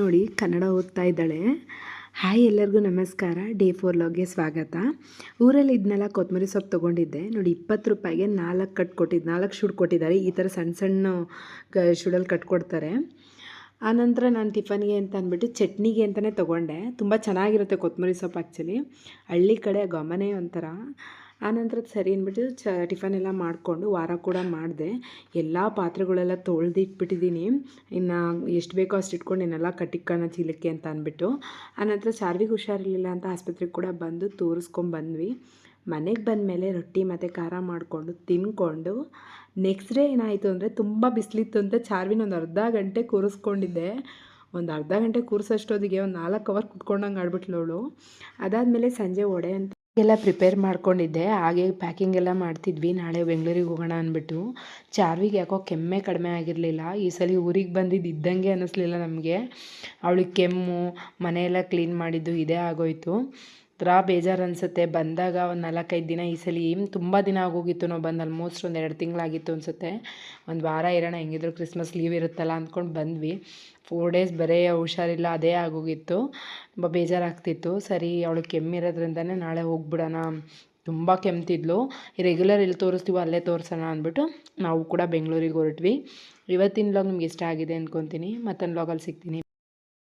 ನೋಡಿ ಕನ್ನಡ ಓದ್ತಾ ಇದ್ದಾಳೆ. ಹಾಯ್, ಎಲ್ಲರಿಗೂ ನಮಸ್ಕಾರ. ಡೇ 4 ಲಾಗ್ಗೆ ಸ್ವಾಗತ. ಊರಲ್ಲಿ ಇದನ್ನೆಲ್ಲ ಕೊತ್ತಂಬರಿ ಸೊಪ್ಪು ತೊಗೊಂಡಿದ್ದೆ ನೋಡಿ. 20 ರೂಪಾಯಿಗೆ 4 ಕಟ್ ಕೊಟ್ಟಿದ್ದು, 4 ಶುಡ್ ಕೊಟ್ಟಿದ್ದಾರೆ. ಈ ಥರ ಸಣ್ಣ ಸಣ್ಣ ಶುಡಲ್ಲಿ ಕಟ್ಕೊಡ್ತಾರೆ. ಆನಂತರ ನಾನು ಟಿಫನ್ಗೆ ಅಂತ ಅಂದ್ಬಿಟ್ಟು ಚಟ್ನಿಗೆ ಅಂತಲೇ ತೊಗೊಂಡೆ. ತುಂಬ ಚೆನ್ನಾಗಿರುತ್ತೆ ಕೊತ್ತಂಬರಿ ಸೊಪ್ಪು. ಆ್ಯಕ್ಚುಲಿ ಹಳ್ಳಿ ಕಡೆ ಗಮನೇ ಒಂಥರ. ಆನಂತರ ಸರಿ ಅಂದ್ಬಿಟ್ಟು ಟಿಫನ್ ಎಲ್ಲ ಮಾಡಿಕೊಂಡು ವಾರ ಕೂಡ ಮಾಡಿದೆ. ಎಲ್ಲ ಪಾತ್ರೆಗಳೆಲ್ಲ ತೊಳೆದಿಟ್ಬಿಟ್ಟಿದ್ದೀನಿ. ಇನ್ನು ಎಷ್ಟು ಬೇಕೋ ಅಷ್ಟು ಇಟ್ಕೊಂಡು ಇನ್ನೆಲ್ಲ ಕಟ್ಟಿಕ್ಕೋಣ ಚೀಲಕ್ಕೆ ಅಂತ ಅಂದ್ಬಿಟ್ಟು. ಆನಂತರ ಚಾರ್ವಿಗೆ ಹುಷಾರಿರಲಿಲ್ಲ ಅಂತ ಆಸ್ಪತ್ರೆಗೆ ಕೂಡ ಬಂದು ತೋರಿಸ್ಕೊಂಡ್ಬಂದ್ವಿ. ಮನೆಗೆ ಬಂದಮೇಲೆ ರೊಟ್ಟಿ ಮತ್ತು ಖಾರ ಮಾಡಿಕೊಂಡು ತಿಂದ್ಕೊಂಡು ನೆಕ್ಸ್ಟ್ ಡೇ ಏನಾಯಿತು ಅಂದರೆ ತುಂಬ ಬಿಸಿಲಿತ್ತು ಅಂತ ಚಾರ್ವಿನ ಒಂದು ಅರ್ಧ ಗಂಟೆ ಕೂರಿಸ್ಕೊಂಡಿದ್ದೆ. ಒಂದು ಅರ್ಧ ಗಂಟೆ ಕೂರಿಸೋಷ್ಟೊತ್ತಿಗೆ ಒಂದು 4 ಅವರ್ ಕುತ್ಕೊಂಡಂಗೆ ಆಡ್ಬಿಟ್ಲು ಅವಳು. ಅದಾದಮೇಲೆ ಸಂಜೆ ವಡೆ ಅಂತ ಎಲ್ಲ ಪ್ರಿಪೇರ್ ಮಾಡ್ಕೊಂಡಿದ್ದೆ. ಹಾಗೆ ಪ್ಯಾಕಿಂಗ್ ಎಲ್ಲ ಮಾಡ್ತಿದ್ವಿ, ನಾಳೆ ಬೆಂಗಳೂರಿಗೆ ಹೋಗೋಣ ಅಂದ್ಬಿಟ್ಟು. ಚಾರ್ವಿಗೆ ಯಾಕೋ ಕೆಮ್ಮೆ ಕಡಿಮೆ ಆಗಿರಲಿಲ್ಲ. ಈ ಸಲ ಊರಿಗೆ ಬಂದಿದ್ದು ಇದ್ದಂಗೆ ಅನ್ನಿಸ್ಲಿಲ್ಲ ನಮಗೆ. ಅವಳಿಗೆ ಕೆಮ್ಮು, ಮನೆಯೆಲ್ಲ ಕ್ಲೀನ್ ಮಾಡಿದ್ದು ಇದೇ ಆಗೋಯಿತು. ಒಂಥರ ಬೇಜಾರು ಅನಿಸುತ್ತೆ. ಬಂದಾಗ ಒಂದು 4-5 ದಿನ, ಈ ಸಲ ತುಂಬ ದಿನ ಆಗೋಗಿತ್ತು ನಾವು ಬಂದು. ಆಲ್ಮೋಸ್ಟ್ ಒಂದು 2 ತಿಂಗಳಾಗಿತ್ತು ಅನಿಸುತ್ತೆ. ಒಂದು ವಾರ ಇರೋಣ, ಹೆಂಗಿದ್ರು ಕ್ರಿಸ್ಮಸ್ ಲೀವ್ ಇರುತ್ತಲ್ಲ ಅಂದ್ಕೊಂಡು ಬಂದ್ವಿ. 4 ಡೇಸ್ ಬರೀ ಹುಷಾರಿಲ್ಲ, ಅದೇ ಆಗೋಗಿತ್ತು. ತುಂಬ ಬೇಜಾರಾಗ್ತಿತ್ತು. ಸರಿ, ಅವಳು ಕೆಮ್ಮಿರೋದ್ರಿಂದನೇ ನಾಳೆ ಹೋಗ್ಬಿಡೋಣ. ತುಂಬ ಕೆಮ್ತಿದ್ಲು. ರೆಗ್ಯುಲರ್ ಎಲ್ಲಿ ತೋರಿಸ್ತೀವೋ ಅಲ್ಲೇ ತೋರಿಸೋಣ ಅಂದ್ಬಿಟ್ಟು ನಾವು ಕೂಡ ಬೆಂಗಳೂರಿಗೆ ಹೊರಟ್ವಿ. ಇವತ್ತಿನ ವ್ಲಾಗ್ ನಿಮ್ಗೆ ಇಷ್ಟ ಆಗಿದೆ ಅಂದ್ಕೊತೀನಿ. ಮತ್ತೊಂದು ವ್ಲಾಗಲ್ಲಿ ಸಿಗ್ತೀನಿ.